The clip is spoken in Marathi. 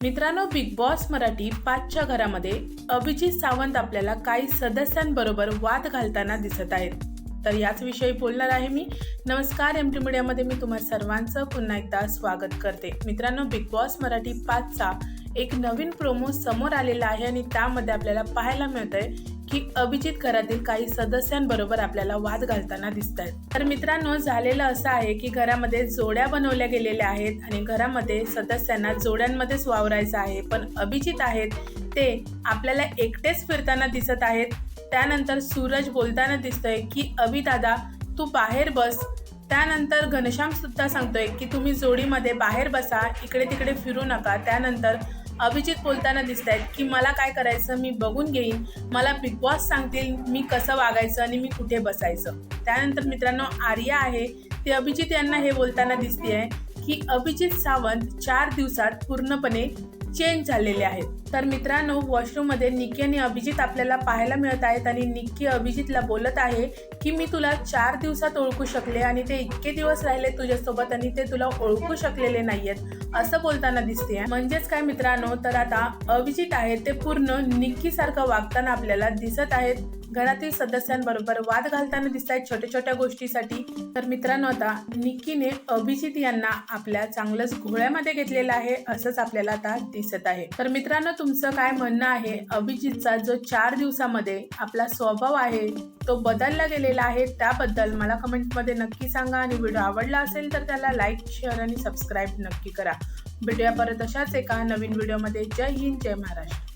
मित्रांनो, बिग बॉस मराठी 5च्या घरामध्ये अभिजित सावंत आपल्याला काही सदस्यांबरोबर वाद घालताना दिसत आहेत. तर याच विषयी बोलणार आहे मी. नमस्कार, MT मीडियामध्ये मी तुम्हा सर्वांचं पुन्हा एकदा स्वागत करते. मित्रांनो, बिग बॉस मराठी 5चा एक नवीन प्रोमो समोर आलेला आहे आणि त्यामध्ये आपल्याला पाहायला मिळतंय की अभिजित घरातील काही सदस्यांबरोबर आपल्याला वाद घालताना दिसत आहेत. तर मित्रांनो, झालेलं असं आहे की घरामध्ये जोड्या बनवल्या गेलेल्या आहेत आणि घरामध्ये सदस्यांना जोड्यांमध्येच वावरायचं आहे, पण अभिजित आहेत ते आपल्याला एकटेच फिरताना दिसत आहेत. त्यानंतर सूरज बोलताना दिसतोय की अभि दादा तू बाहेर बस. त्यानंतर घनश्याम सुद्धा सांगतोय की तुम्ही जोडीमध्ये बाहेर बसा, इकडे तिकडे फिरू नका. त्यानंतर अभिजित बोलताना दिसत आहेत की मला काय करायचं मी बघून घेईन, मला बिग बॉस सांगतील मी कसं वागायचं आणि मी कुठे बसायचं. त्यानंतर मित्रांनो, आर्या आहे ती अभिजित यांना हे बोलताना दिसते की अभिजित सावंत 4 दिवसात पूर्णपणे चेंज झालेले आहेत. तर मित्रांनो, वॉशरूममध्ये निक्की आणि अभिजित आपल्याला पाहायला मिळत आहेत आणि निक्की अभिजितला बोलत आहे की मी तुला 4 दिवसात ओळखू शकले आणि ते इतके दिवस राहिले तुझ्यासोबत आणि ते तुला ओळखू शकलेले नाहीयेत असं बोलताना दिसते. म्हणजेच काय मित्रांनो, तर आता अभिजित आहेत ते पूर्ण निक्की सारखं वागताना आपल्याला दिसत आहेत. घरातील सदस्यांबरोबर वाद घालताना दिसत आहेत छोट्या छोट्या गोष्टीसाठी. तर मित्रांनो, आता निक्कीने अभिजित यांना आपल्या चांगलंच घोळ्यामध्ये घेतलेलं आहे असंच आपल्याला आता दिसत आहे. तर मित्रांनो, तुमचं काय म्हणणं आहे? अभिजितचा जो 4 दिवसामध्ये आपला स्वभाव आहे तो बदलला गेलेला आहे त्याबद्दल मला कमेंटमध्ये नक्की सांगा आणि व्हिडिओ आवडला असेल तर त्याला लाईक, शेअर आणि सबस्क्राईब नक्की करा. भेटूया परत अशाच एका नवीन व्हिडिओमध्ये. जय हिंद, जय महाराष्ट्र.